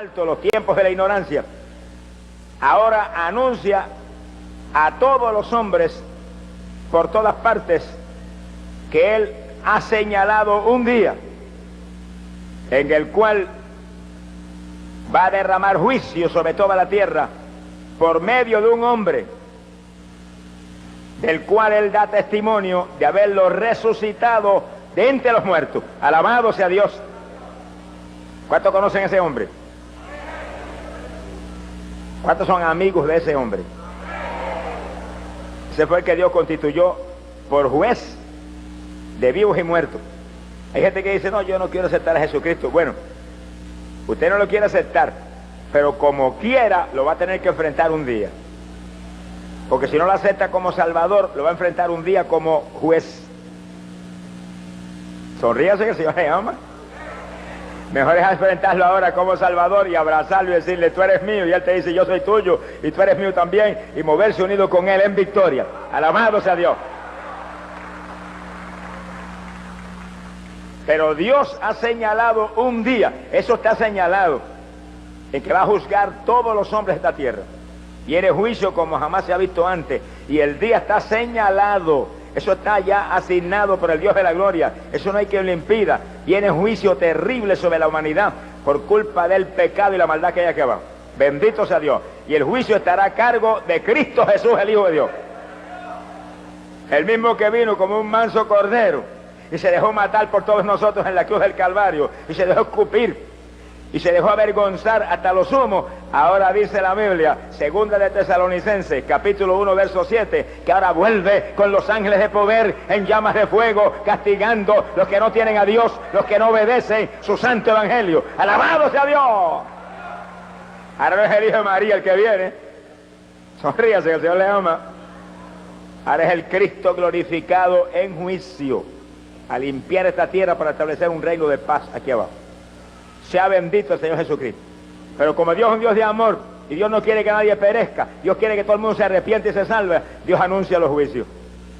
alto los tiempos de la ignorancia, ahora anuncia a todos los hombres por todas partes que Él ha señalado un día en el cual va a derramar juicio sobre toda la tierra por medio de un hombre del cual Él da testimonio de haberlo resucitado de entre los muertos. Alabado sea Dios. ¿Cuántos conocen a ese hombre? ¿Cuántos son amigos de ese hombre? Ese fue el que Dios constituyó por juez de vivos y muertos. Hay gente que dice, no, yo no quiero aceptar a Jesucristo. Bueno, usted no lo quiere aceptar, pero como quiera lo va a tener que enfrentar un día. Porque si no lo acepta como Salvador, lo va a enfrentar un día como juez. Sonríase, que el Señor le ama. Mejor es enfrentarlo ahora como Salvador y abrazarlo y decirle, tú eres mío, y Él te dice, yo soy tuyo, y tú eres mío también, y moverse unido con Él en victoria. Alabado sea Dios. Pero Dios ha señalado un día, eso está señalado, en que va a juzgar todos los hombres de esta tierra. Viene juicio como jamás se ha visto antes, y el día está señalado, eso está ya asignado por el Dios de la gloria, eso no hay quien lo impida. Viene juicio terrible sobre la humanidad por culpa del pecado y la maldad que hay aquí abajo. Bendito sea Dios. Y el juicio estará a cargo de Cristo Jesús, el Hijo de Dios. El mismo que vino como un manso cordero y se dejó matar por todos nosotros en la cruz del Calvario, y se dejó escupir y se dejó avergonzar hasta lo sumo. Ahora dice la Biblia, segunda de Tesalonicenses, capítulo 1, verso 7, que ahora vuelve con los ángeles de poder en llamas de fuego, castigando los que no tienen a Dios, los que no obedecen su santo evangelio. ¡Alabado sea Dios! Ahora no es el Hijo de María el que viene. Sonríase, que el Señor le ama. Ahora es el Cristo glorificado en juicio, a limpiar esta tierra para establecer un reino de paz aquí abajo. Sea bendito el Señor Jesucristo. Pero como Dios es un Dios de amor, y Dios no quiere que nadie perezca, Dios quiere que todo el mundo se arrepiente y se salve, Dios anuncia los juicios.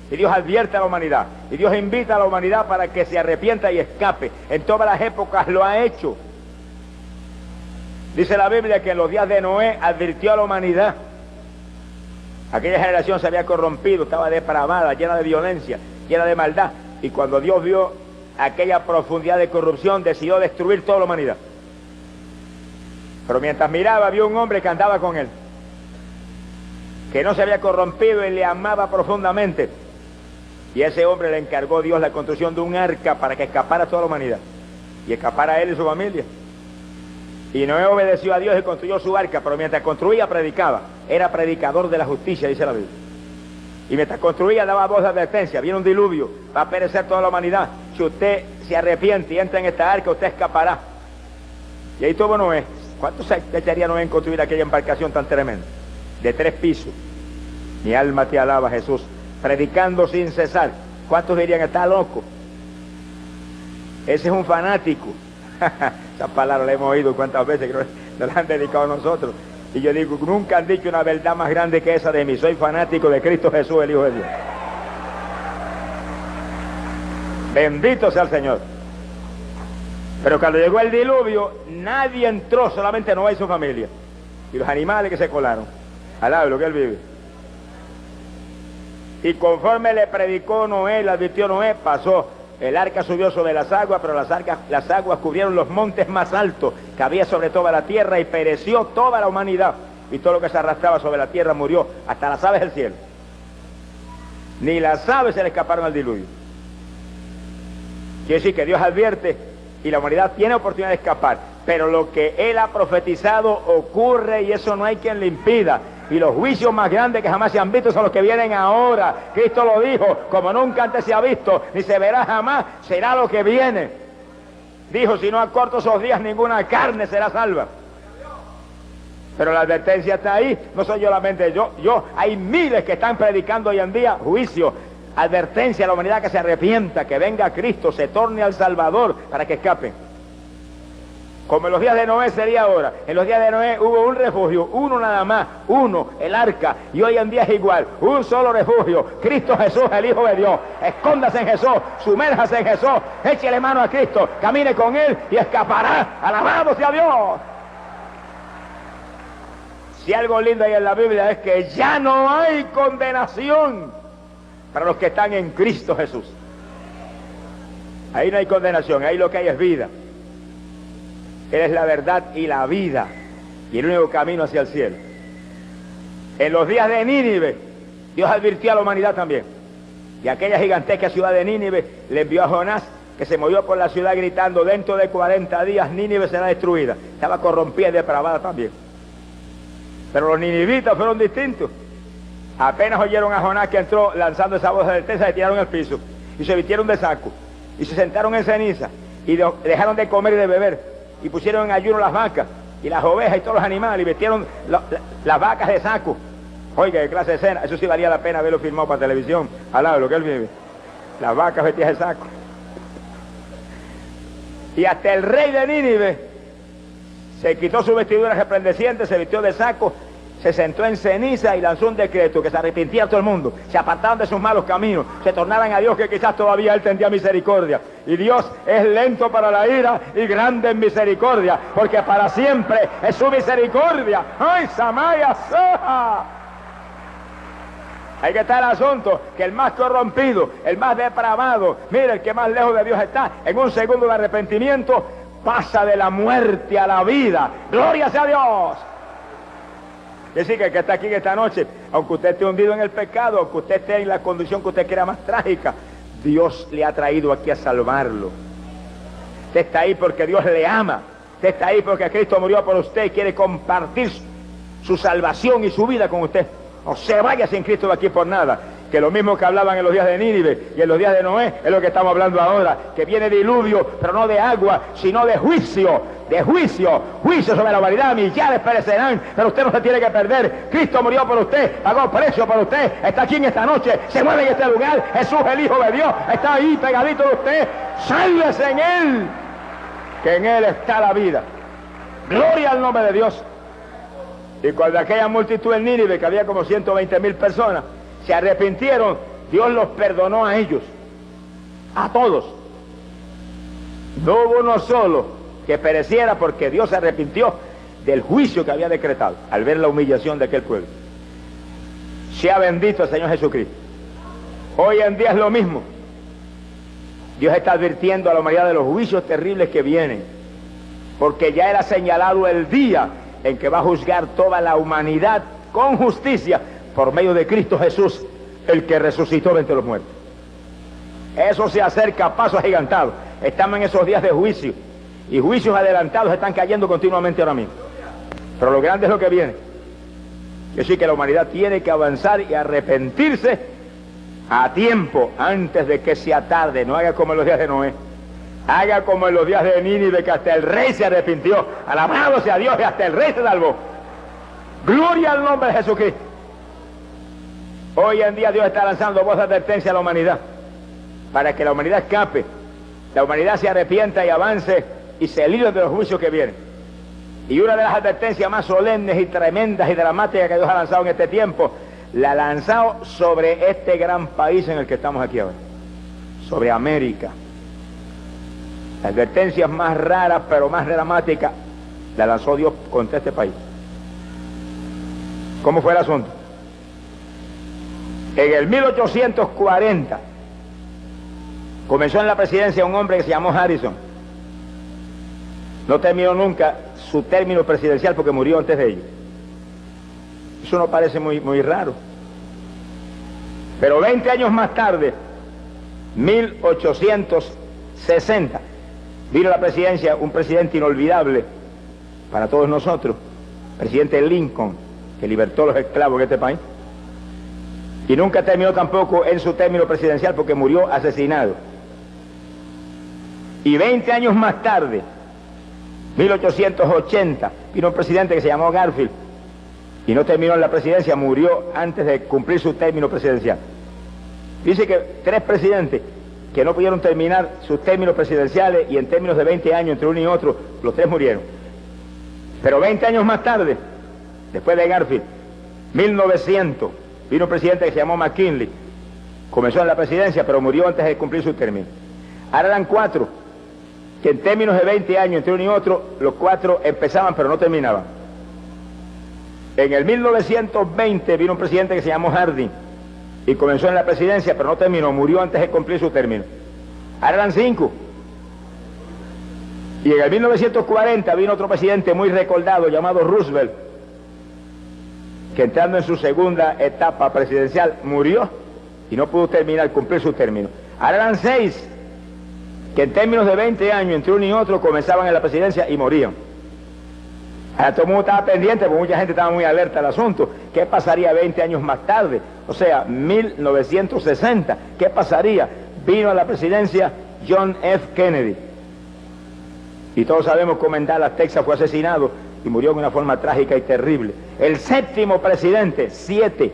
Y Dios advierte a la humanidad. Y Dios invita a la humanidad para que se arrepienta y escape. En todas las épocas lo ha hecho. Dice la Biblia que en los días de Noé advirtió a la humanidad. Aquella generación se había corrompido, estaba depravada, llena de violencia, llena de maldad. Y cuando Dios vio aquella profundidad de corrupción, decidió destruir toda la humanidad. Pero mientras miraba, vio un hombre que andaba con él, que no se había corrompido y le amaba profundamente. Y a ese hombre le encargó Dios la construcción de un arca para que escapara toda la humanidad, y escapara él y su familia. Y Noé obedeció a Dios y construyó su arca, pero mientras construía predicaba. Era predicador de la justicia, dice la Biblia. Y mientras construía daba voz de advertencia, viene un diluvio, va a perecer toda la humanidad. Si usted se arrepiente y entra en esta arca, usted escapará. Y ahí tuvo Noé. ¿Cuánto se echaría Noé en construir aquella embarcación tan tremenda? De 3 pisos. Mi alma te alaba, Jesús. Predicando sin cesar. ¿Cuántos dirían, está loco? Ese es un fanático. Esa palabra la hemos oído cuántas veces, que nos la han dedicado a nosotros. Y yo digo, nunca han dicho una verdad más grande que esa de mí. Soy fanático de Cristo Jesús, el Hijo de Dios. Bendito sea el Señor. Pero cuando llegó el diluvio, nadie entró, solamente Noé y su familia. Y los animales que se colaron. Alaba lo que él vive. Y conforme le predicó Noé, le advirtió Noé, pasó. El arca subió sobre las aguas, pero las aguas cubrieron los montes más altos que había sobre toda la tierra, y pereció toda la humanidad. Y todo lo que se arrastraba sobre la tierra murió, hasta las aves del cielo. Ni las aves se le escaparon al diluvio. Quiere decir que Dios advierte y la humanidad tiene oportunidad de escapar. Pero lo que Él ha profetizado ocurre, y eso no hay quien le impida. Y los juicios más grandes que jamás se han visto son los que vienen ahora. Cristo lo dijo, como nunca antes se ha visto, ni se verá jamás, será lo que viene. Dijo, si no acorto esos días, ninguna carne será salva. Pero la advertencia está ahí, no soy solamente yo, hay miles que están predicando hoy en día juicio, advertencia a la humanidad que se arrepienta, que venga Cristo, se torne al Salvador para que escapen. Como en los días de Noé sería ahora. En los días de Noé hubo un refugio, uno nada más, uno, el arca. Y hoy en día es igual, un solo refugio, Cristo Jesús, el Hijo de Dios. Escóndase en Jesús, sumérjase en Jesús, échele mano a Cristo, camine con Él y escapará. Alabado sea Dios. Si algo lindo hay en la Biblia es que ya no hay condenación para los que están en Cristo Jesús. Ahí no hay condenación, ahí lo que hay es vida. Él es la verdad y la vida, y el único camino hacia el cielo. En los días de Nínive, Dios advirtió a la humanidad también. Y aquella gigantesca ciudad de Nínive le envió a Jonás, que se movió por la ciudad gritando: dentro de 40 días Nínive será destruida. Estaba corrompida y depravada también. Pero los ninivitas fueron distintos. Apenas oyeron a Jonás que entró lanzando esa voz de advertencia, se tiraron al piso y se vistieron de saco y se sentaron en ceniza y dejaron de comer y de beber y pusieron en ayuno las vacas y las ovejas y todos los animales y vistieron las vacas de saco. Oiga, qué clase de escena. Eso sí valía la pena verlo filmado para televisión, al lado de lo que él vive. Las vacas vestidas de saco. Y hasta el rey de Nínive se quitó su vestidura resplandeciente, se vistió de saco, se sentó en ceniza y lanzó un decreto: que se arrepintiera todo el mundo, se apartaran de sus malos caminos, se tornaran a Dios, que quizás todavía Él tendría misericordia. Y Dios es lento para la ira y grande en misericordia, porque para siempre es su misericordia. ¡Ay, Samaya Soja! Hay que estar el asunto, que el más corrompido, el más depravado, mire, el que más lejos de Dios está, en un segundo de arrepentimiento, pasa de la muerte a la vida. ¡Gloria sea a Dios! Es decir, que el que está aquí en esta noche, aunque usted esté hundido en el pecado, aunque usted esté en la condición que usted quiera más trágica, Dios le ha traído aquí a salvarlo. Usted está ahí porque Dios le ama. Usted está ahí porque Cristo murió por usted y quiere compartir su salvación y su vida con usted. No se vaya sin Cristo de aquí por nada. Que lo mismo que hablaban en los días de Nínive y en los días de Noé, es lo que estamos hablando ahora, que viene diluvio, pero no de agua, sino de juicio, juicio sobre la humanidad. Millares perecerán, pero usted no se tiene que perder. Cristo murió por usted, pagó precio por usted, está aquí en esta noche, se mueve en este lugar. Jesús, el Hijo de Dios, está ahí pegadito de usted. Sálvese en Él, que en Él está la vida. Gloria al nombre de Dios. Y cuando aquella multitud en Nínive, que había como 120,000 personas, se arrepintieron, Dios los perdonó a ellos, a todos. No hubo uno solo que pereciera, porque Dios se arrepintió del juicio que había decretado al ver la humillación de aquel pueblo. Sea bendito el Señor Jesucristo. Hoy en día es lo mismo. Dios está advirtiendo a la humanidad de los juicios terribles que vienen, porque ya era señalado el día en que va a juzgar toda la humanidad con justicia por medio de Cristo Jesús, el que resucitó de entre los muertos. Eso se acerca a pasos agigantados. Estamos en esos días de juicio, y juicios adelantados están cayendo continuamente ahora mismo. Pero lo grande es lo que viene. Que sí, que la humanidad tiene que avanzar y arrepentirse a tiempo, antes de que sea tarde. No haga como en los días de Noé, haga como en los días de Nínive, que hasta el rey se arrepintió. Alabado sea Dios, y hasta el rey se salvó. Gloria al nombre de Jesucristo. Hoy en día Dios está lanzando voz de advertencia a la humanidad, para que la humanidad escape, la humanidad se arrepienta y avance y se libre de los juicios que vienen. Y una de las advertencias más solemnes y tremendas y dramáticas que Dios ha lanzado en este tiempo, la ha lanzado sobre este gran país en el que estamos aquí ahora, sobre América. Las advertencias más raras pero más dramáticas la lanzó Dios contra este país. ¿Cómo fue el asunto? En el 1840 comenzó en la presidencia un hombre que se llamó Harrison. No terminó nunca su término presidencial porque murió antes de ello. Eso no parece muy raro. Pero 20 años más tarde, 1860, vino a la presidencia un presidente inolvidable para todos nosotros, presidente Lincoln, que libertó a los esclavos en este país. Y nunca terminó tampoco en su término presidencial porque murió asesinado. Y 20 años más tarde, 1880, vino un presidente que se llamó Garfield y no terminó en la presidencia, murió antes de cumplir su término presidencial. Dice que 3 presidentes que no pudieron terminar sus términos presidenciales, y en términos de 20 años entre uno y otro, los 3 murieron. Pero 20 años más tarde, después de Garfield, 1900, vino un presidente que se llamó McKinley, comenzó en la presidencia pero murió antes de cumplir su término. Ahora eran 4, que en términos de 20 años entre uno y otro, los 4 empezaban pero no terminaban. En el 1920 vino un presidente que se llamó Harding y comenzó en la presidencia, pero no terminó, murió antes de cumplir su término. Ahora eran 5. Y en el 1940 vino otro presidente muy recordado llamado Roosevelt, que entrando en su segunda etapa presidencial murió y no pudo cumplir su término. Ahora eran 6, que en términos de 20 años entre uno y otro comenzaban en la presidencia y morían. Ahora todo el mundo estaba pendiente, porque mucha gente estaba muy alerta al asunto. ¿Qué pasaría 20 años más tarde? O sea, 1960. ¿Qué pasaría? Vino a la presidencia John F. Kennedy. Y todos sabemos cómo en Dallas, Texas, fue asesinado y murió de una forma trágica y terrible. El 7º presidente, 7,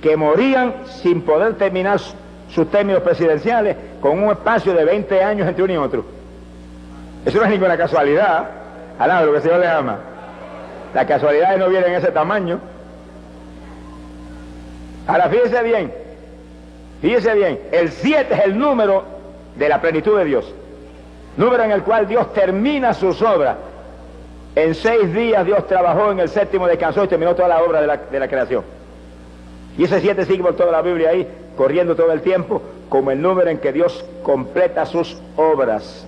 que morían sin poder terminar sus términos presidenciales con un espacio de 20 años entre uno y otro. Eso no es ninguna casualidad, alaba lo que el Señor le ama. Las casualidades no vienen en ese tamaño. Ahora fíjese bien, el 7 es el número de la plenitud de Dios, número en el cual Dios termina sus obras. En 6 días Dios trabajó, en el 7º descansó y terminó toda la obra de la creación. Y ese 7 sigue por toda la Biblia ahí, corriendo todo el tiempo, como el número en que Dios completa sus obras.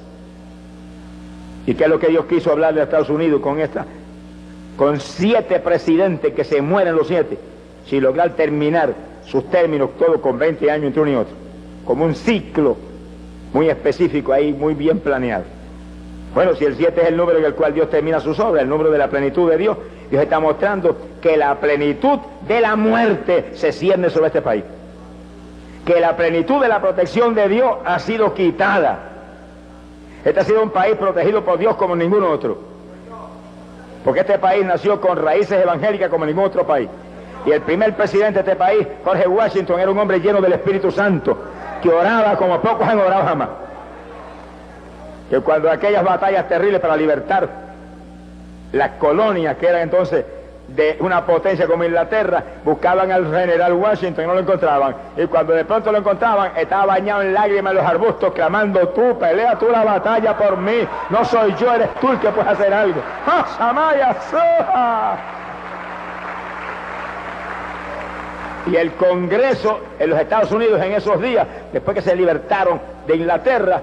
¿Y qué es lo que Dios quiso hablarle a Estados Unidos con 7 presidentes que se mueren los 7, sin lograr terminar sus términos, todo con 20 años entre uno y otro, como un ciclo muy específico ahí, muy bien planeado? Bueno, si el 7 es el número en el cual Dios termina sus obras, el número de la plenitud de Dios, Dios está mostrando que la plenitud de la muerte se cierne sobre este país, que la plenitud de la protección de Dios ha sido quitada. Este ha sido un país protegido por Dios como ningún otro, porque este país nació con raíces evangélicas como ningún otro país. Y el primer presidente de este país, George Washington, era un hombre lleno del Espíritu Santo, que oraba como pocos han orado jamás. Que cuando aquellas batallas terribles para libertar las colonias, que eran entonces de una potencia como Inglaterra, buscaban al general Washington y no lo encontraban. Y cuando de pronto lo encontraban, estaba bañado en lágrimas en los arbustos, clamando: tú, pelea tú la batalla por mí, no soy yo, eres tú el que puedes hacer algo. ¡Ah, Samaya, Soja! Y el Congreso en los Estados Unidos en esos días, después que se libertaron de Inglaterra,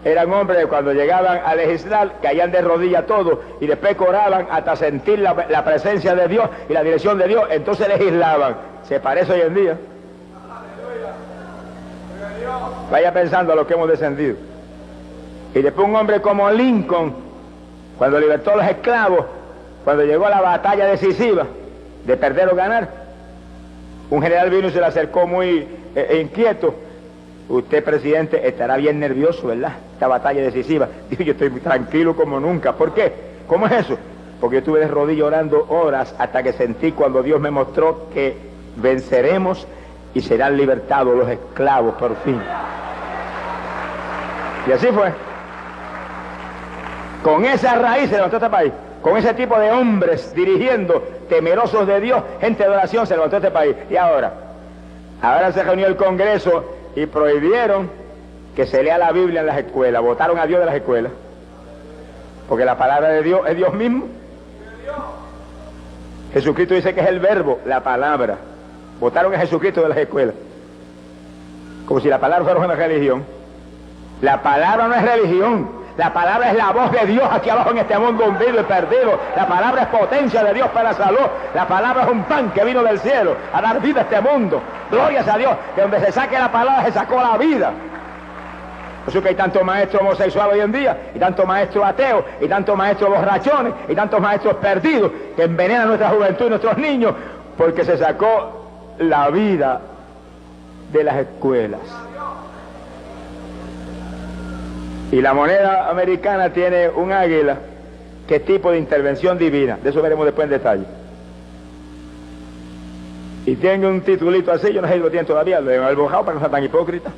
eran hombres que cuando llegaban a legislar caían de rodillas todos y después oraban hasta sentir la presencia de Dios y la dirección de Dios, entonces legislaban. ¿Se parece hoy en día? Vaya pensando a lo que hemos descendido. Y después un hombre como Lincoln, cuando libertó a los esclavos, cuando llegó a la batalla decisiva de perder o ganar, un general vino y se le acercó muy inquieto. Usted, presidente, estará bien nervioso, ¿verdad? Esta batalla decisiva. Dijo: yo estoy tranquilo como nunca. ¿Por qué? ¿Cómo es eso? Porque yo estuve de rodillas orando horas hasta que sentí cuando Dios me mostró que venceremos y serán libertados los esclavos por fin. Y así fue. Con esa raíz se levantó este país. Con ese tipo de hombres dirigiendo, temerosos de Dios, gente de oración, se levantó este país. Y ahora se reunió el Congreso y prohibieron que se lea la Biblia en las escuelas. Votaron a Dios de las escuelas, porque la palabra de Dios es Dios mismo. Jesucristo dice que es el verbo, la palabra. Votaron a Jesucristo de las escuelas, como si la palabra fuera una religión. La palabra no es religión. La palabra es la voz de Dios aquí abajo en este mundo hundido y perdido. La palabra es potencia de Dios para la salud. La palabra es un pan que vino del cielo a dar vida a este mundo. Glorias a Dios, que donde se saque la palabra se sacó la vida. Por eso que hay tantos maestros homosexuales hoy en día, y tantos maestros ateos, y tantos maestros borrachones, y tantos maestros perdidos, que envenenan nuestra juventud y nuestros niños, porque se sacó la vida de las escuelas. Y la moneda americana tiene un águila, que es tipo de intervención divina. De eso veremos después en detalle. Y tiene un titulito así, yo no sé si lo tienen todavía, lo he albojado para que no sea tan hipócrita,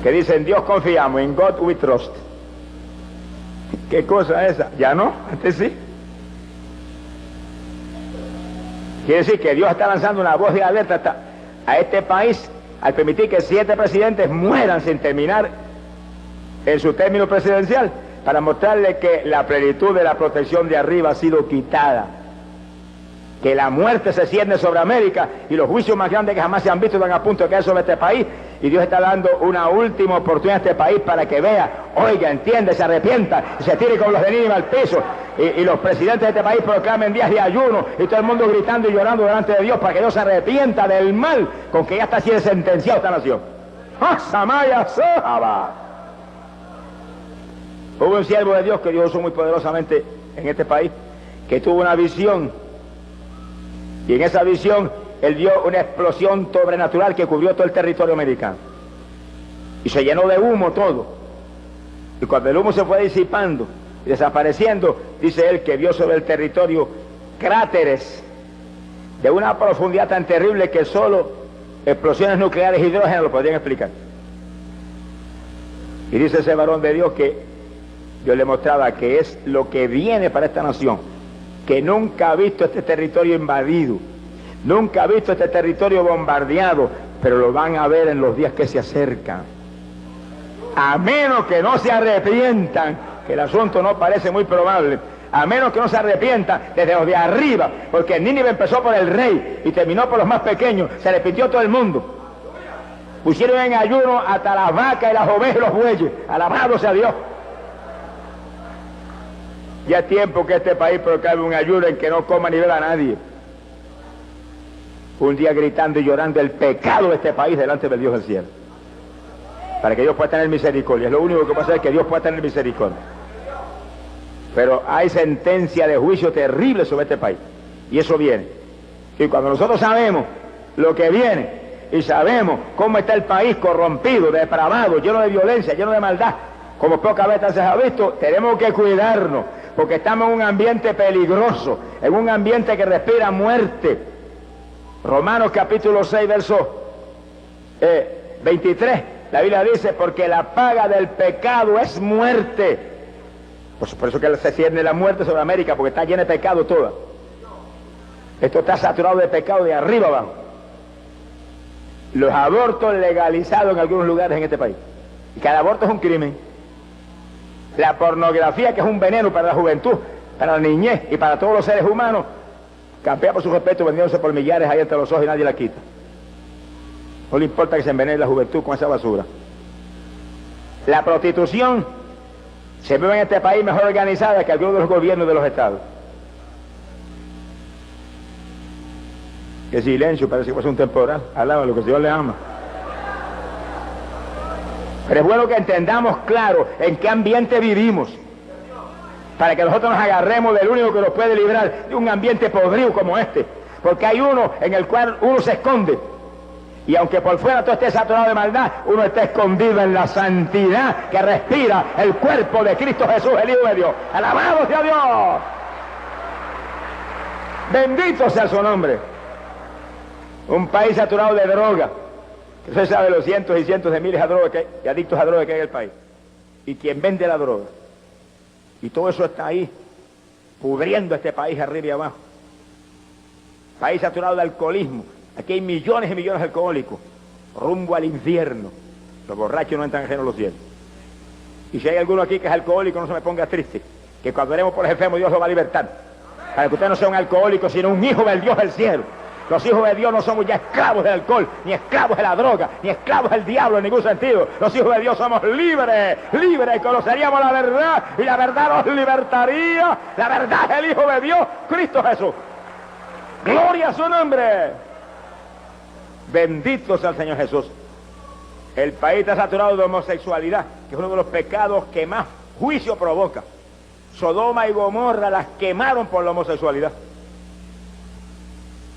que dice: en Dios confiamos, in God we trust. ¿Qué cosa es esa? Ya no, antes sí. Quiere decir que Dios está lanzando una voz de alerta a este país al permitir que 7 presidentes mueran sin terminar en su término presidencial, para mostrarle que la plenitud de la protección de arriba ha sido quitada. que la muerte se cierne sobre América y los juicios más grandes que jamás se han visto están a punto de caer sobre este país, y Dios está dando una última oportunidad a este país para que vea, oiga, entienda, se arrepienta y se tire con los de Nínive al piso, y los presidentes de este país proclamen días de ayuno y todo el mundo gritando y llorando delante de Dios para que Dios se arrepienta del mal con que ya está siendo sentenciado esta nación. ¡Ah, Samaya Sahaba! Hubo un siervo de Dios que Dios usó muy poderosamente en este país, que tuvo una visión, y en esa visión él vio una explosión sobrenatural que cubrió todo el territorio americano, y se llenó de humo todo, y cuando el humo se fue disipando y desapareciendo, dice él que vio sobre el territorio cráteres de una profundidad tan terrible que solo explosiones nucleares de hidrógeno lo podrían explicar. Y dice ese varón de Dios que Dios le mostraba que es lo que viene para esta nación, que nunca ha visto este territorio invadido, nunca ha visto este territorio bombardeado, pero lo van a ver en los días que se acercan. A menos que no se arrepientan, que el asunto no parece muy probable, a menos que no se arrepientan desde los de arriba, porque Nínive empezó por el rey y terminó por los más pequeños, se arrepintió todo el mundo. Pusieron en ayuno hasta las vacas y las ovejas y los bueyes, alabado sea Dios. Ya es tiempo que este país proclame un ayuno en que no coma ni beba a nadie. Un día gritando y llorando el pecado de este país delante del Dios del cielo, para que Dios pueda tener misericordia. Es lo único que pasa, es que Dios pueda tener misericordia. Pero hay sentencia de juicio terrible sobre este país, y eso viene. Y cuando nosotros sabemos lo que viene, y sabemos cómo está el país corrompido, depravado, lleno de violencia, lleno de maldad, como pocas veces se ha visto, tenemos que cuidarnos, porque estamos en un ambiente peligroso, en un ambiente que respira muerte. Romanos capítulo 6, verso 23, la Biblia dice, porque la paga del pecado es muerte. Pues por eso que se cierne la muerte sobre América, porque está llena de pecado toda. Esto está saturado de pecado de arriba abajo. Los abortos legalizados en algunos lugares en este país, y cada aborto es un crimen. La pornografía, que es un veneno para la juventud, para la niñez y para todos los seres humanos, campea por su respeto vendiéndose por millares ahí entre los ojos y nadie la quita. No le importa que se envenene la juventud con esa basura. La prostitución se ve en este país mejor organizada que algunos de los gobiernos de los estados. Qué silencio, parece que fue un temporal. Alaba lo que el Señor le ama. Pero es bueno que entendamos claro en qué ambiente vivimos, para que nosotros nos agarremos del único que nos puede librar de un ambiente podrido como este, porque hay uno en el cual uno se esconde, y aunque por fuera todo esté saturado de maldad, uno está escondido en la santidad que respira el cuerpo de Cristo Jesús, el Hijo de Dios. ¡Alabado sea Dios! Bendito sea su nombre. Un país saturado de droga. Usted sabe los cientos y cientos de miles de drogas y adictos a drogas que hay en el país. Y quien vende la droga. Y todo eso está ahí, pudriendo este país arriba y abajo. País saturado de alcoholismo. Aquí hay millones y millones de alcohólicos, rumbo al infierno. Los borrachos no entran ajenos a los cielos. Y si hay alguno aquí que es alcohólico, no se me ponga triste, que cuando oremos por el enfermo, Dios lo va a libertar. Para que usted no sea un alcohólico, sino un hijo del Dios del cielo. Los hijos de Dios no somos ya esclavos del alcohol, ni esclavos de la droga, ni esclavos del diablo en ningún sentido. Los hijos de Dios somos libres, libres, conoceríamos la verdad, y la verdad nos libertaría. La verdad es el Hijo de Dios, Cristo Jesús. Gloria a su nombre. Bendito sea el Señor Jesús. El país está saturado de homosexualidad, que es uno de los pecados que más juicio provoca. Sodoma y Gomorra las quemaron por la homosexualidad.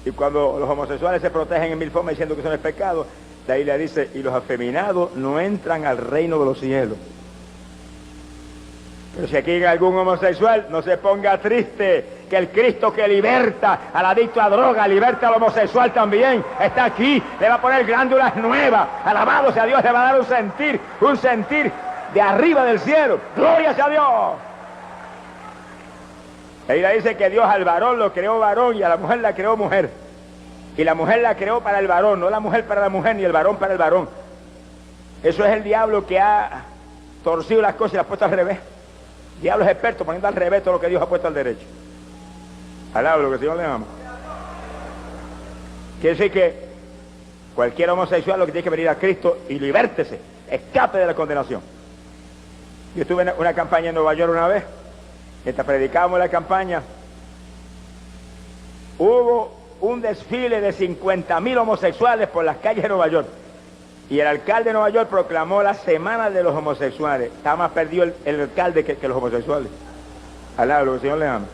Y cuando los homosexuales se protegen en mil formas diciendo que eso no es pecado, la Biblia dice, y los afeminados no entran al reino de los cielos. Pero si aquí hay algún homosexual, no se ponga triste, que el Cristo que liberta al adicto a droga, liberta al homosexual también, está aquí, le va a poner glándulas nuevas, alabado sea Dios, le va a dar un sentir de arriba del cielo, gloria sea Dios. La Biblia dice que Dios al varón lo creó varón y a la mujer la creó mujer. Y la mujer la creó para el varón, no la mujer para la mujer, ni el varón para el varón. Eso es el diablo que ha torcido las cosas y las ha puesto al revés. El diablo es experto poniendo al revés todo lo que Dios ha puesto al derecho. Alaba lo que el Señor le ama. Quiere decir que cualquier homosexual lo que tiene que venir a Cristo y libértese, escape de la condenación. Yo estuve en una campaña en Nueva York una vez, mientras predicábamos la campaña, hubo un desfile de 50.000 homosexuales por las calles de Nueva York. Y el alcalde de Nueva York proclamó la semana de los homosexuales. Estaba más perdido el alcalde que los homosexuales. Alá, lo que el Señor le ama.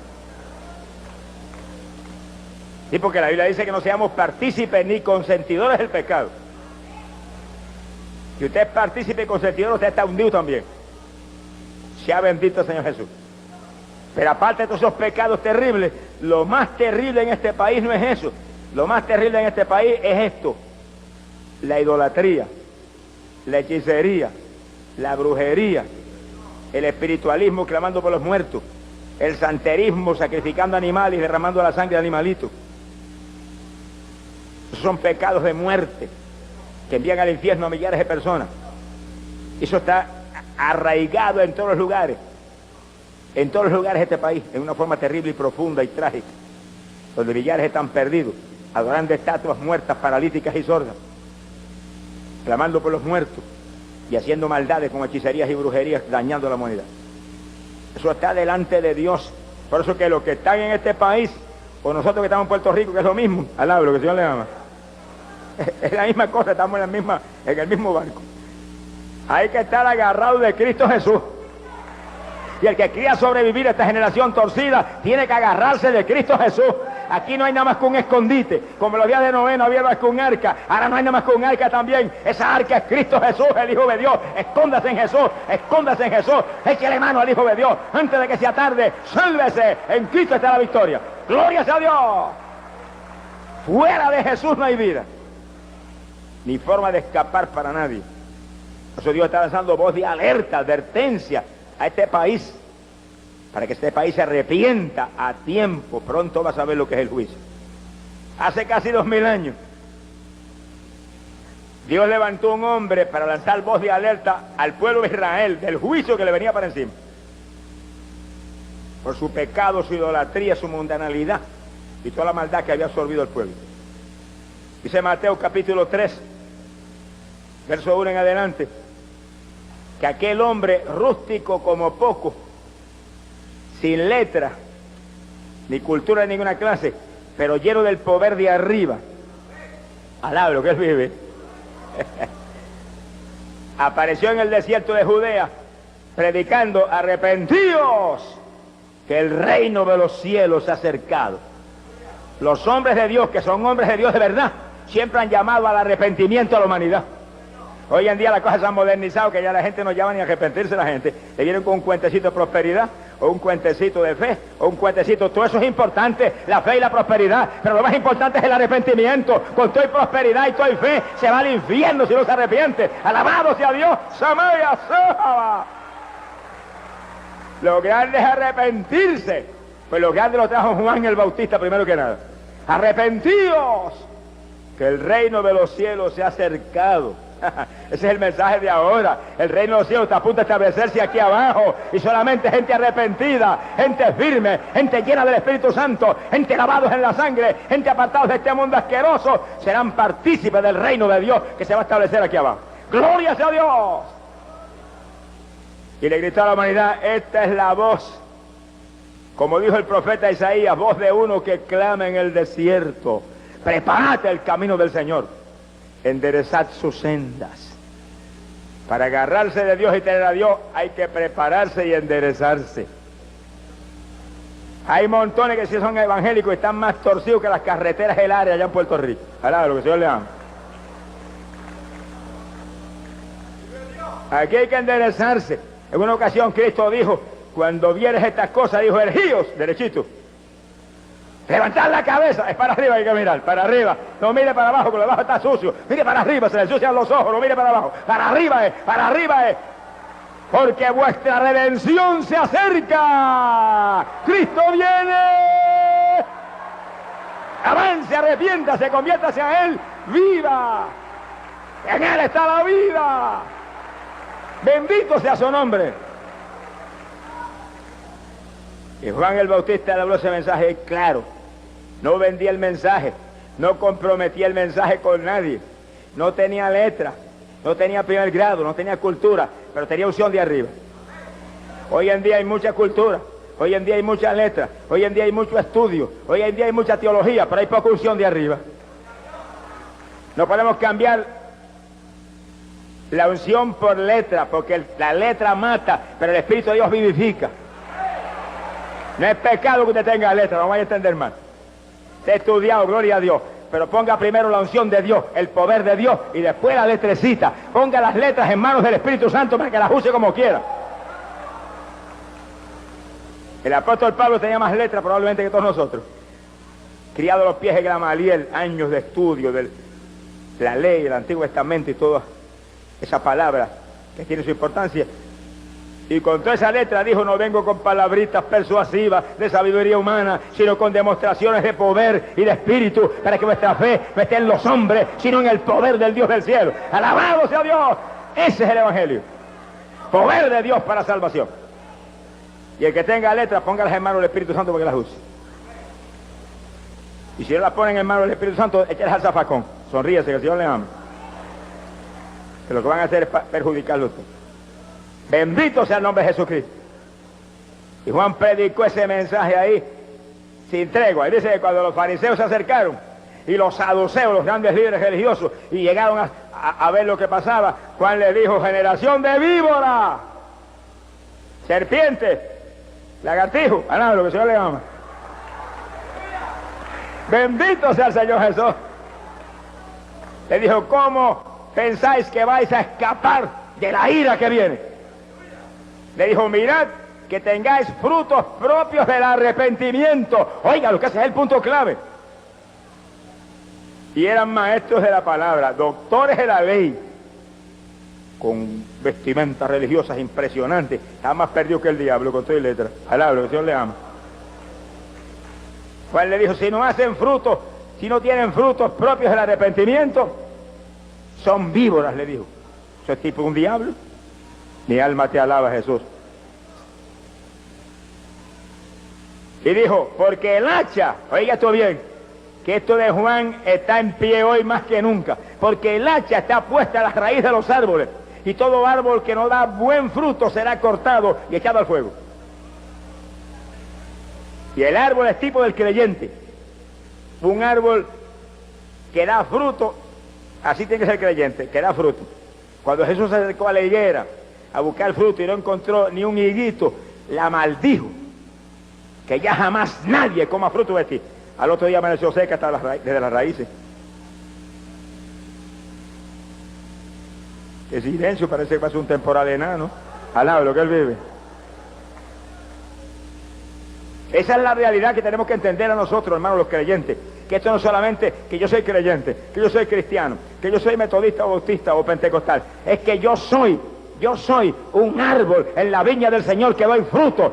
Sí, porque la Biblia dice que no seamos partícipes ni consentidores del pecado. Si usted es partícipe y consentidor, usted está hundido también. Sea bendito el Señor Jesús. Pero aparte de todos esos pecados terribles, lo más terrible en este país no es eso. Lo más terrible en este país es esto: la idolatría, la hechicería, la brujería, el espiritualismo clamando por los muertos, el santerismo sacrificando animales y derramando la sangre de animalitos. Esos son pecados de muerte que envían al infierno a millares de personas. Eso está arraigado en todos los lugares de este país, en una forma terrible y profunda y trágica, donde millares están perdidos, adorando estatuas muertas, paralíticas y sordas, clamando por los muertos y haciendo maldades con hechicerías y brujerías, dañando a la humanidad. Eso está delante de Dios. Por eso que los que están en este país, o nosotros que estamos en Puerto Rico, que es lo mismo, al lado, lo que el Señor le ama, es la misma cosa, estamos en el mismo barco. Hay que estar agarrado de Cristo Jesús. Y el que quiera sobrevivir a esta generación torcida tiene que agarrarse de Cristo Jesús. Aquí no hay nada más que un escondite. Como los días de Noé no había más que un arca, ahora no hay nada más que un arca también. Esa arca es Cristo Jesús, el Hijo de Dios. Escóndase en Jesús, escóndase en Jesús. Échele mano al Hijo de Dios antes de que sea tarde. Sálvese, en Cristo está la victoria. Gloria sea a Dios. Fuera de Jesús no hay vida, ni forma de escapar para nadie. Por eso Dios está lanzando voz de alerta, advertencia a este país, para que este país se arrepienta a tiempo. Pronto va a saber lo que es el juicio. Hace casi 2000 años, Dios levantó un hombre para lanzar voz de alerta al pueblo de Israel del juicio que le venía para encima, por su pecado, su idolatría, su mundanalidad y toda la maldad que había absorbido el pueblo. Dice Mateo capítulo 3, verso 1 en adelante, que aquel hombre rústico como poco, sin letra, ni cultura de ninguna clase, pero lleno del poder de arriba, alaba lo que él vive, apareció en el desierto de Judea, predicando: arrepentíos, que el reino de los cielos se ha acercado. Los hombres de Dios, que son hombres de Dios de verdad, siempre han llamado al arrepentimiento a la humanidad. Hoy en día las cosas se han modernizado, que ya la gente no llama ni a arrepentirse. La gente le vienen con un cuentecito de prosperidad, o un cuentecito de fe, o un cuentecito. Todo eso es importante, la fe y la prosperidad, pero lo más importante es el arrepentimiento. Con toda prosperidad y toda fe se va al infierno si no se arrepiente. Alabado sea Dios. Samaya Saba. Lo grande es arrepentirse. Pues lo grande lo trajo Juan el Bautista primero que nada. Arrepentíos, que el reino de los cielos se ha acercado. Ese es el mensaje de ahora. El reino de los cielos está a punto de establecerse aquí abajo, y solamente gente arrepentida, gente firme, gente llena del Espíritu Santo, gente lavados en la sangre, gente apartados de este mundo asqueroso, serán partícipes del reino de Dios que se va a establecer aquí abajo. ¡Gloria sea a Dios! Y le gritó a la humanidad: esta es la voz, como dijo el profeta Isaías, voz de uno que clama en el desierto: prepárate el camino del Señor, enderezad sus sendas. Para agarrarse de Dios y tener a Dios hay que prepararse y enderezarse. Hay montones que sí son evangélicos y están más torcidos que las carreteras del área allá en Puerto Rico. Alá, lo que el Señor le ama. Aquí hay que enderezarse. En una ocasión Cristo dijo: cuando vieres estas cosas, dijo, ergíos, derechito, levantad la cabeza, es para arriba, hay que mirar, para arriba, no mire para abajo, porque abajo está sucio, mire para arriba, se le ensucian los ojos, no mire para abajo, para arriba es, porque vuestra redención se acerca, Cristo viene, avance, arrepiéntase, conviértase a Él, viva, en Él está la vida, bendito sea su nombre. Y Juan el Bautista le habló ese mensaje claro. No vendía el mensaje, no comprometía el mensaje con nadie, no tenía letra, no tenía primer grado, no tenía cultura, pero tenía unción de arriba. Hoy en día hay mucha cultura, hoy en día hay muchas letras, hoy en día hay mucho estudio, hoy en día hay mucha teología, pero hay poca unción de arriba. No podemos cambiar la unción por letra, porque la letra mata, pero el Espíritu de Dios vivifica. No es pecado que usted tenga letra, no vaya a entender mal. Usted ha estudiado, gloria a Dios, pero ponga primero la unción de Dios, el poder de Dios, y después la letrecita. Ponga las letras en manos del Espíritu Santo para que las use como quiera. El apóstol Pablo tenía más letras probablemente que todos nosotros. Criado a los pies de Gamaliel, años de estudio de la ley, el Antiguo Testamento y toda esa palabra que tiene su importancia. Y con toda esa letra dijo: no vengo con palabritas persuasivas de sabiduría humana, sino con demostraciones de poder y de espíritu, para que vuestra fe no esté en los hombres, sino en el poder del Dios del cielo. ¡Alabado sea Dios! Ese es el Evangelio. Poder de Dios para salvación. Y el que tenga letras, póngalas en manos del Espíritu Santo para que las use. Y si no las ponen en manos del Espíritu Santo, échales al zafacón. Sonríese, que el Señor le ama. Que lo que van a hacer es perjudicarlo a usted. Bendito sea el nombre de Jesucristo. Y Juan predicó ese mensaje ahí sin tregua. Y dice que cuando los fariseos se acercaron y los saduceos, los grandes líderes religiosos, y llegaron a ver lo que pasaba, Juan le dijo: generación de víbora, serpiente, lagartijo, lo que el Señor le ama. Bendito sea el Señor Jesús. Le dijo: ¿cómo pensáis que vais a escapar de la ira que viene? Le dijo: mirad que tengáis frutos propios del arrepentimiento. Oiga, lo que ese es el punto clave. Y eran maestros de la palabra, doctores de la ley, con vestimentas religiosas impresionantes. Está más perdido que el diablo con toda letra. Alablo, que el Señor le ama. Juan le dijo: si no hacen frutos, si no tienen frutos propios del arrepentimiento, son víboras, le dijo. ¿Eso es tipo un diablo? Mi alma te alaba, Jesús. Y dijo: porque el hacha, oiga esto bien, que esto de Juan está en pie hoy más que nunca, porque el hacha está puesta a la raíz de los árboles, y todo árbol que no da buen fruto será cortado y echado al fuego. Y el árbol es tipo del creyente. Un árbol que da fruto, así tiene que ser creyente, que da fruto. Cuando Jesús se acercó a la higuera a buscar fruto y no encontró ni un higuito, la maldijo: que ya jamás nadie coma fruto de ti. Al otro día amaneció seca hasta desde las raíces. Qué silencio, parece que pasó un temporal enano. Al lado de lo que él vive. Esa es la realidad que tenemos que entender a nosotros, hermanos, los creyentes. Que esto no es solamente que yo soy creyente, que yo soy cristiano, que yo soy metodista o bautista o pentecostal. Es que yo soy un árbol en la viña del Señor que doy fruto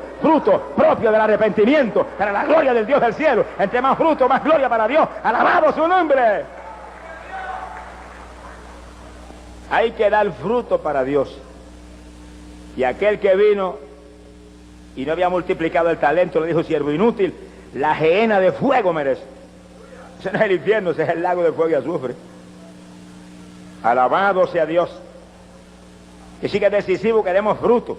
propio del arrepentimiento, para la gloria del Dios del cielo. Entre más fruto, más gloria para Dios. ¡Alabado su nombre! Hay que dar fruto para Dios. Y aquel que vino y no había multiplicado el talento, le dijo: siervo inútil, la gehenna de fuego merece. Ese no es el infierno, ese es el lago de fuego y azufre. Alabado sea Dios. Y sí que es decisivo que demos fruto.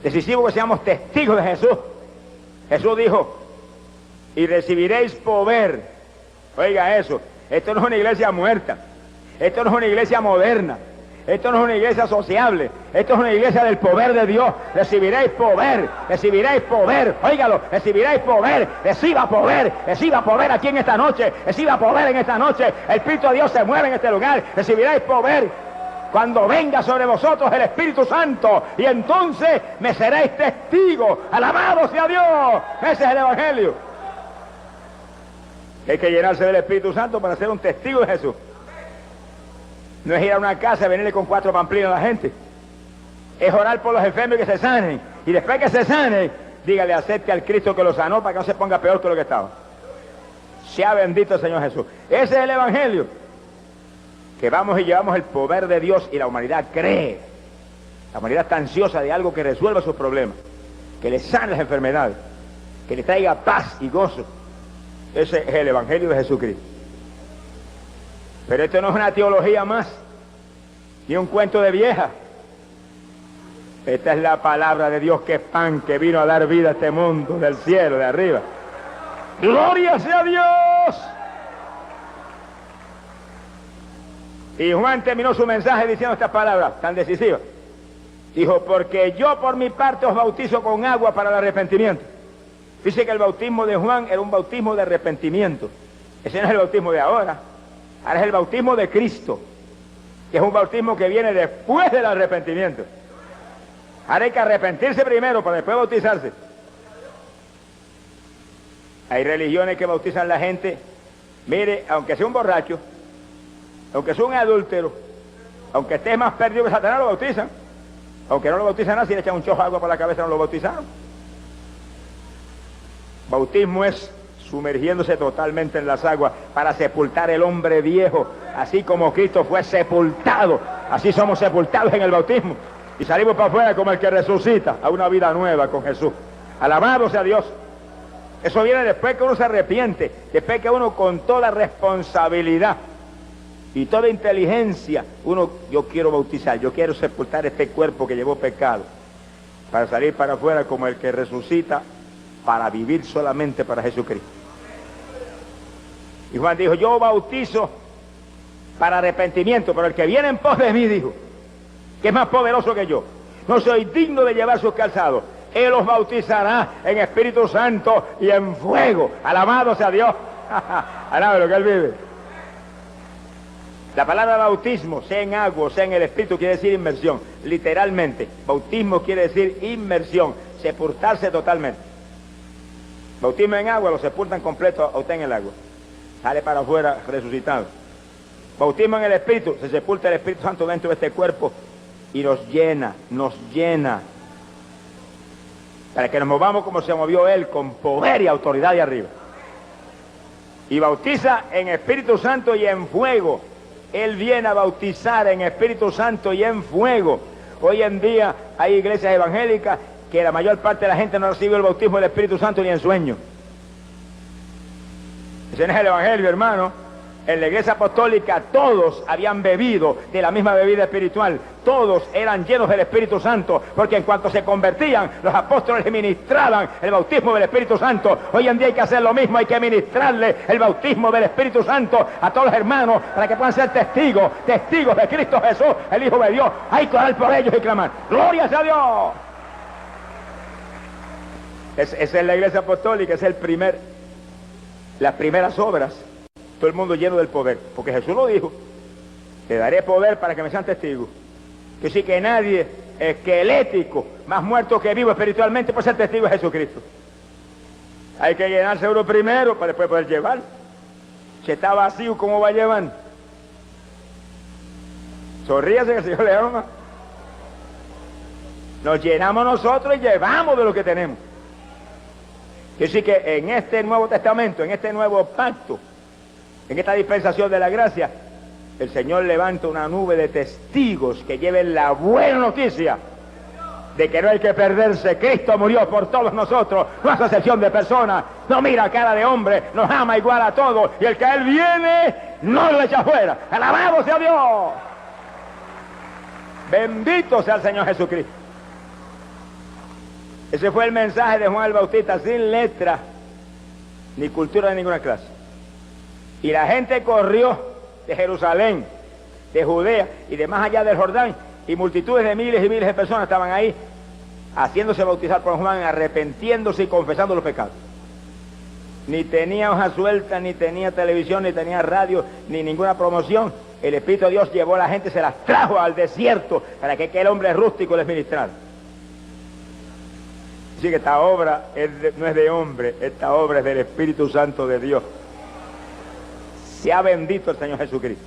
Decisivo que seamos testigos de Jesús. Jesús dijo: y recibiréis poder. Oiga eso, esto no es una iglesia muerta. Esto no es una iglesia moderna. Esto no es una iglesia sociable. Esto es una iglesia del poder de Dios. Recibiréis poder, recibiréis poder. Óigalo, recibiréis poder. Reciba poder aquí en esta noche. Reciba poder en esta noche. El Espíritu de Dios se mueve en este lugar. Recibiréis poder cuando venga sobre vosotros el Espíritu Santo. Y entonces me seréis testigos. Alabado sea Dios. Ese es el Evangelio. Hay que llenarse del Espíritu Santo para ser un testigo de Jesús. No es ir a una casa y venirle con 4 pamplinas a la gente. Es orar por los enfermos y que se sanen. Y después que se sanen, dígale: acepte al Cristo que lo sanó, para que no se ponga peor que lo que estaba. Sea bendito el Señor Jesús. Ese es el Evangelio. Que vamos y llevamos el poder de Dios, y la humanidad cree. La humanidad está ansiosa de algo que resuelva sus problemas, que le sane las enfermedades, que le traiga paz y gozo. Ese es el Evangelio de Jesucristo. Pero esto no es una teología más, ni un cuento de vieja. Esta es la palabra de Dios, que es pan, que vino a dar vida a este mundo del cielo, de arriba. ¡Gloria sea a Dios! Y Juan terminó su mensaje diciendo estas palabras tan decisivas. Dijo, porque yo por mi parte os bautizo con agua para el arrepentimiento. Dice que el bautismo de Juan era un bautismo de arrepentimiento. Ese no es el bautismo de ahora. Ahora es el bautismo de Cristo, que es un bautismo que viene después del arrepentimiento. Ahora hay que arrepentirse primero para después bautizarse. Hay religiones que bautizan a la gente, mire, aunque sea un borracho, aunque sea un adúltero, aunque esté más perdido que Satanás, lo bautizan. Aunque no lo bautizan nada, si le echan un chojo de agua por la cabeza, no lo bautizaron. Bautismo es sumergiéndose totalmente en las aguas para sepultar el hombre viejo, así como Cristo fue sepultado, así somos sepultados en el bautismo y salimos para afuera como el que resucita a una vida nueva con Jesús. Alabado sea Dios. Eso viene después que uno se arrepiente, después que uno con toda responsabilidad y toda inteligencia, yo quiero bautizar, yo quiero sepultar este cuerpo que llevó pecado, para salir para afuera como el que resucita, para vivir solamente para Jesucristo. Y Juan dijo, yo bautizo para arrepentimiento, pero el que viene en pos de mí, dijo, que es más poderoso que yo, no soy digno de llevar sus calzados. Él los bautizará en Espíritu Santo y en fuego. Alabado sea Dios. Alabado lo que Él vive. La palabra bautismo, sea en agua, sea en el Espíritu, quiere decir inmersión. Literalmente, bautismo quiere decir inmersión, sepultarse totalmente. Bautismo en agua, lo sepultan completo a usted en el agua. Sale para afuera resucitado. Bautismo en el Espíritu, se sepulta el Espíritu Santo dentro de este cuerpo y nos llena, para que nos movamos como se movió Él, con poder y autoridad de arriba. Y bautiza en Espíritu Santo y en fuego. Él viene a bautizar en Espíritu Santo y en fuego. Hoy en día hay iglesias evangélicas que la mayor parte de la gente no recibe el bautismo del Espíritu Santo ni en sueño. Ese no es el evangelio, hermano. En la iglesia apostólica todos habían bebido de la misma bebida espiritual, todos eran llenos del Espíritu Santo, porque en cuanto se convertían, los apóstoles le ministraban el bautismo del Espíritu Santo. Hoy en día hay que hacer lo mismo, hay que ministrarle el bautismo del Espíritu Santo a todos los hermanos, para que puedan ser testigos de Cristo Jesús, el Hijo de Dios. Hay que orar por ellos y clamar, ¡gloria sea a Dios! Esa es la iglesia apostólica, es las primeras obras. Todo el mundo lleno del poder, porque Jesús lo dijo, te daré poder para que me sean testigos. Que sí, que nadie esquelético, más muerto que vivo espiritualmente, puede ser testigo de Jesucristo. Hay que llenarse uno primero para después poder llevar. Si está vacío, ¿cómo va a llevar? Sonríase que el Señor le ama. Nos llenamos nosotros y llevamos de lo que tenemos. Que sí, que en este Nuevo Testamento, en este nuevo pacto, en esta dispensación de la gracia, el Señor levanta una nube de testigos que lleven la buena noticia de que no hay que perderse. Cristo murió por todos nosotros, no hace excepción de personas, no mira cara de hombre, nos ama igual a todos, y el que a Él viene, no lo echa fuera. ¡Alabado sea Dios! Bendito sea el Señor Jesucristo. Ese fue el mensaje de Juan el Bautista, sin letra, ni cultura de ninguna clase. Y la gente corrió de Jerusalén, de Judea y de más allá del Jordán, y multitudes de miles y miles de personas estaban ahí haciéndose bautizar por Juan, arrepentiéndose y confesando los pecados. Ni tenía hoja suelta, ni tenía televisión, ni tenía radio, ni ninguna promoción. El Espíritu de Dios llevó a la gente, se las trajo al desierto para que aquel hombre rústico les ministrara. Así que esta obra no es de hombre, esta obra es del Espíritu Santo de Dios. Sea bendito el Señor Jesucristo.